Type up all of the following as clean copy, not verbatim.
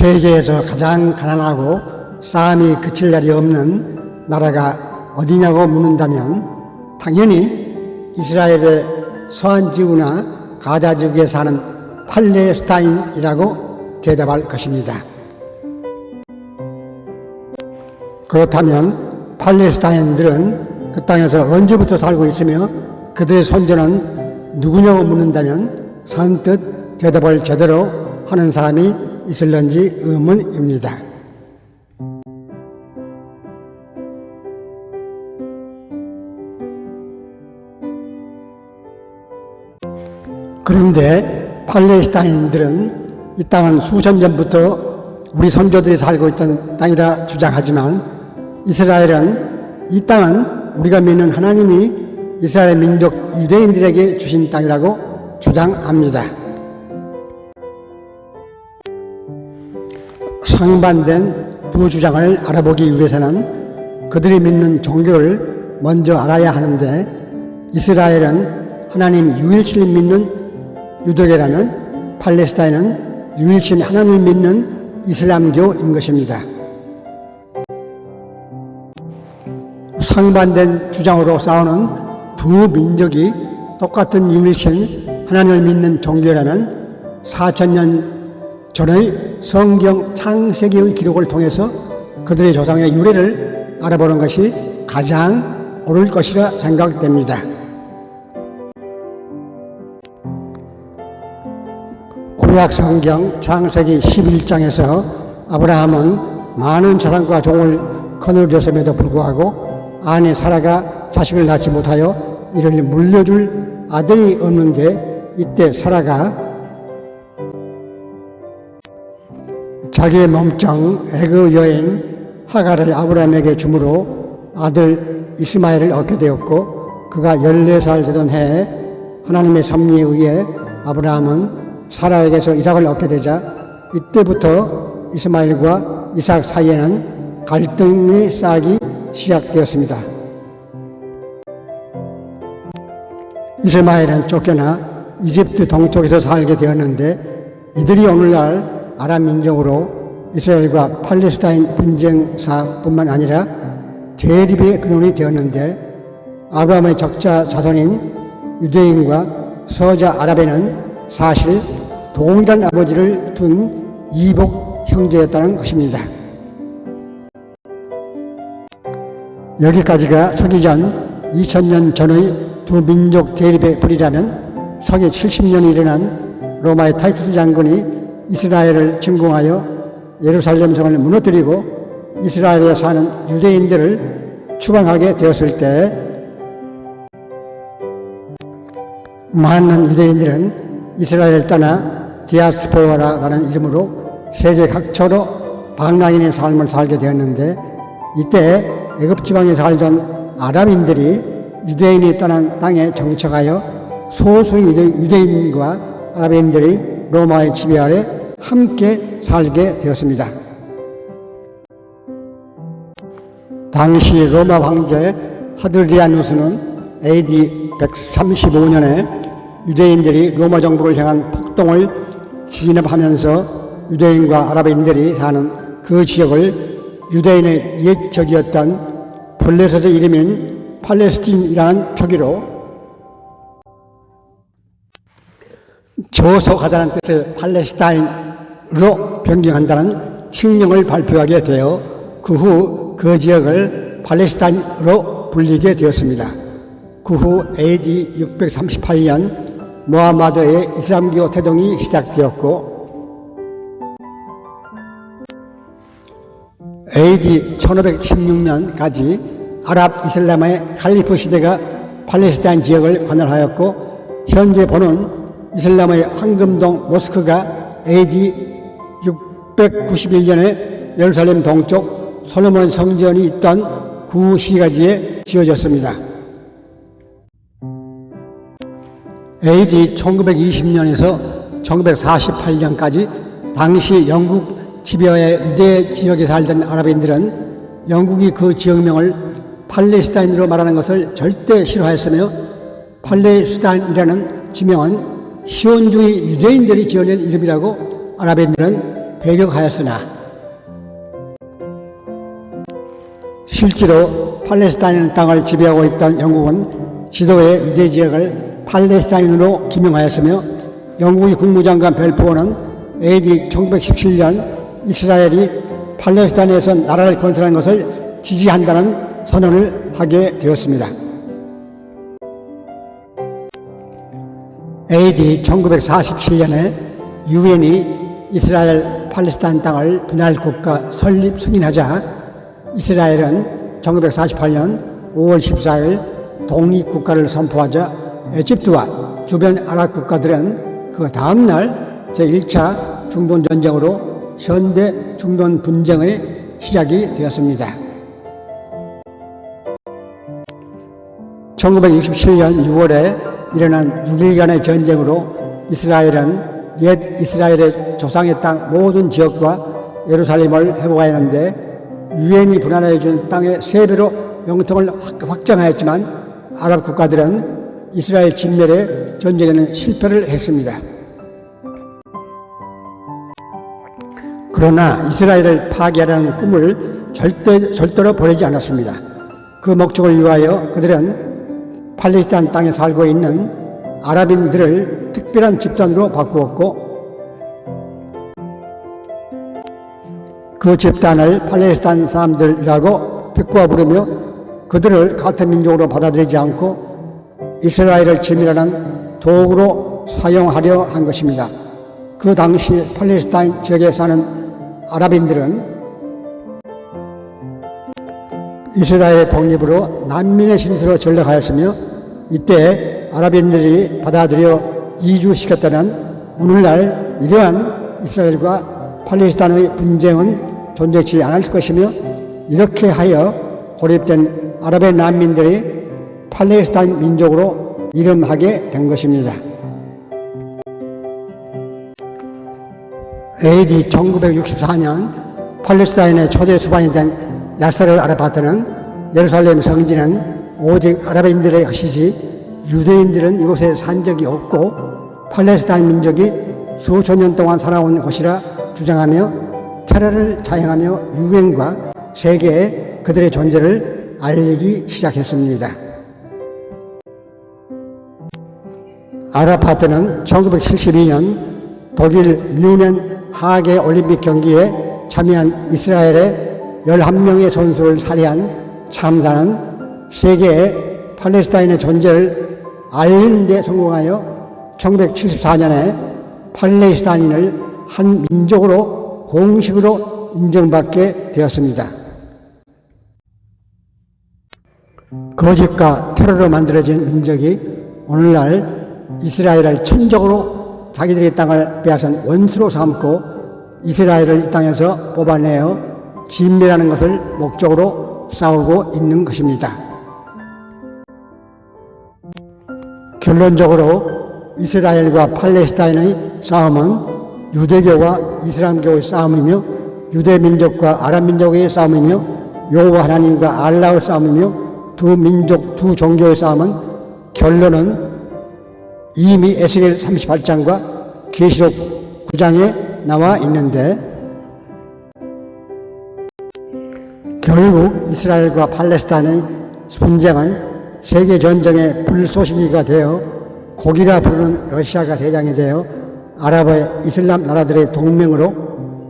세계에서 가장 가난하고 싸움이 그칠 날이 없는 나라가 어디냐고 묻는다면 당연히 이스라엘의 서안지구나 가자지구에 사는 팔레스타인이라고 대답할 것입니다. 그렇다면 팔레스타인들은 그 땅에서 언제부터 살고 있으며 그들의 선조는 누구냐고 묻는다면 선뜻 대답을 제대로 하는 사람이 있을런지 의문입니다. 그런데 팔레스타인들은 이 땅은 수천 년부터 우리 선조들이 살고 있던 땅이라 주장하지만 이스라엘은 이 땅은 우리가 믿는 하나님이 이스라엘 민족 유대인들에게 주신 땅이라고 주장합니다. 상반된 두 주장을 알아보기 위해서는 그들이 믿는 종교를 먼저 알아야 하는데 이스라엘은 하나님 유일신을 믿는 유대교라면 팔레스타인은 유일신 하나님을 믿는 이슬람교인 것입니다. 상반된 주장으로 싸우는 두 민족이 똑같은 유일신 하나님을 믿는 종교라면 4,000년 전의 성경 창세기의 기록을 통해서 그들의 조상의 유래를 알아보는 것이 가장 옳을 것이라 생각됩니다. 구약 성경 창세기 11장에서 아브라함은 많은 자산과 종을 거느렸음에도 불구하고 아내 사라가 자식을 낳지 못하여 이를 물려줄 아들이 없는데 이때 사라가 자기의 몸종 애굽 여인 하갈을 아브라함에게 주므로 아들 이스마엘을 얻게 되었고 그가 14살 되던 해에 하나님의 섭리에 의해 아브라함은 사라에게서 이삭을 얻게 되자 이때부터 이스마엘과 이삭 사이에는 갈등이 쌓이기 시작되었습니다. 이스마엘은 쫓겨나 이집트 동쪽에서 살게 되었는데 이들이 오늘날 아람 민족으로 이스라엘과 팔레스타인 분쟁사뿐만 아니라 대립의 근원이 되었는데 아브라함의 적자 자손인 유대인과 서자 아랍에는 사실 동일한 아버지를 둔 이복 형제였다는 것입니다. 여기까지가 서기전 2000년 전의 두 민족 대립의 불이라면 서기 70년이 일어난 로마의 타이투스 장군이 이스라엘을 침공하여 예루살렘 성을 무너뜨리고 이스라엘에 사는 유대인들을 추방하게 되었을 때 많은 유대인들은 이스라엘을 떠나 디아스포라라는 이름으로 세계 각처로 방랑인의 삶을 살게 되었는데 이때 애굽 지방에 살던 아랍인들이 유대인이 떠난 땅에 정착하여 소수의 유대인과 아랍인들이 로마의 지배 아래 함께 살게 되었습니다. 당시 로마 황제 하드리아누스는 AD 135년에 유대인들이 로마 정부를 향한 폭동을 진압하면서 유대인과 아랍인들이 사는 그 지역을 유대인의 옛 적이었던 블레셋의 이름인 팔레스틴이라는 표기로 조속하다는 뜻의 팔레스타인으로 변경한다는 칙령을 발표하게 되어 그 후 그 지역을 팔레스타인으로 불리게 되었습니다. 그 후 AD 638년 모하마드의 이슬람교 태동이 시작되었고 AD 1516년까지 아랍 이슬람의 칼리프 시대가 팔레스타인 지역을 관할하였고 현재 보는 이슬람의 황금동 모스크가 AD 691년에 예루살렘 동쪽 솔로몬 성전이 있던 구시가지에 지어졌습니다. AD 1920년에서 1948년까지 당시 영국 지배하에 유대 지역에 살던 아랍인들은 영국이 그 지역명을 팔레스타인으로 말하는 것을 절대 싫어했으며 팔레스타인이라는 지명은 시온주의 유대인들이 지어낸 이름이라고 아랍인들은 배격하였으나 실제로 팔레스타인 땅을 지배하고 있던 영국은 지도의 유대 지역을 팔레스타인으로 기명하였으며 영국의 국무장관 벨포어는 AD 1917년 이스라엘이 팔레스타인에서 나라를 건설하는 것을 지지한다는 선언을 하게 되었습니다. AD 1947년에 유엔이 이스라엘 팔레스타인 땅을 분할 국가 설립 승인하자 이스라엘은 1948년 5월 14일 독립국가를 선포하자 에집트와 주변 아랍 국가들은 그 다음날 제1차 중동전쟁으로 현대 중동 분쟁의 시작이 되었습니다. 1967년 6월에 일어난 6일간의 전쟁으로 이스라엘은 옛 이스라엘의 조상의 땅 모든 지역과 예루살렘을 회복하였는데 유엔이 분할해 준 땅의 3배로 영통을 확장하였지만 아랍 국가들은 이스라엘 진멸의 전쟁에는 실패를 했습니다. 그러나 이스라엘을 파괴하려는 꿈을 절대로 버리지 않았습니다. 그 목적을 위하여 그들은 팔레스타인 땅에 살고 있는 아랍인들을 특별한 집단으로 바꾸었고 그 집단을 팔레스타인 사람들이라고 비꼬아 부르며 그들을 같은 민족으로 받아들이지 않고 이스라엘을 진멸하는 도구로 사용하려 한 것입니다. 그 당시 팔레스타인 지역에 사는 아랍인들은 이스라엘의 독립으로 난민의 신세로 전락하였으며 이때 아랍인들이 받아들여 이주시켰다면 오늘날 이러한 이스라엘과 팔레스타인의 분쟁은 존재치 않을 것이며 이렇게 하여 고립된 아랍의 난민들이 팔레스타인 민족으로 이름하게 된 것입니다. AD 1964년 팔레스타인의 초대 수반이 된 야세르 아라파트는 예루살렘 성지는 오직 아랍인들의 것이지 유대인들은 이곳에 산 적이 없고 팔레스타인 민족이 수천 년 동안 살아온 곳이라 주장하며 테러를 자행하며 유엔과 세계에 그들의 존재를 알리기 시작했습니다. 아라파트는 1972년 독일 뮌헨 하계 올림픽 경기에 참여한 이스라엘의 11명의 선수를 살해한 참사는 세계에 팔레스타인의 존재를 알리는 데 성공하여 1974년에 팔레스타인을 한 민족으로 공식으로 인정받게 되었습니다. 거짓과 테러로 만들어진 민족이 오늘날 이스라엘을 천적으로 자기들의 땅을 빼앗은 원수로 삼고 이스라엘을 이 땅에서 뽑아내어 진멸하는 것을 목적으로 싸우고 있는 것입니다. 결론적으로 이스라엘과 팔레스타인의 싸움은 유대교와 이슬람교의 싸움이며 유대민족과 아랍민족의 싸움이며 여호와 하나님과 알라의 싸움이며 두 민족, 두 종교의 싸움은 결론은 이미 에스겔 38장과 계시록 9장에 나와 있는데 결국 이스라엘과 팔레스타인의 분쟁은 세계전쟁의 불쏘시개가 되어 고기라 부르는 러시아가 대장이 되어 아랍의 이슬람 나라들의 동맹으로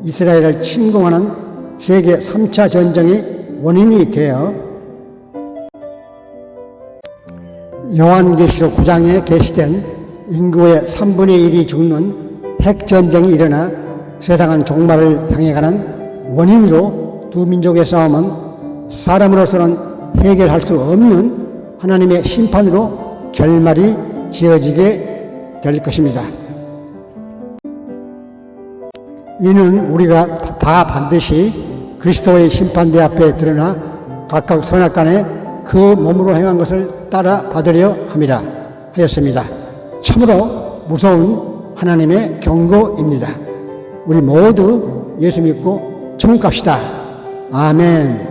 이스라엘을 침공하는 세계 3차 전쟁의 원인이 되어 요한계시록 9장에 게시된 인구의 3분의 1이 죽는 핵전쟁이 일어나 세상은 종말을 향해 가는 원인으로 두 민족의 싸움은 사람으로서는 해결할 수 없는 하나님의 심판으로 결말이 지어지게 될 것입니다. 이는 우리가 다 반드시 그리스도의 심판대 앞에 드러나 각각 선악간에 그 몸으로 행한 것을 따라 받으려 함이라 하였습니다. 참으로 무서운 하나님의 경고입니다. 우리 모두 예수 믿고 천국 갑시다. 아멘.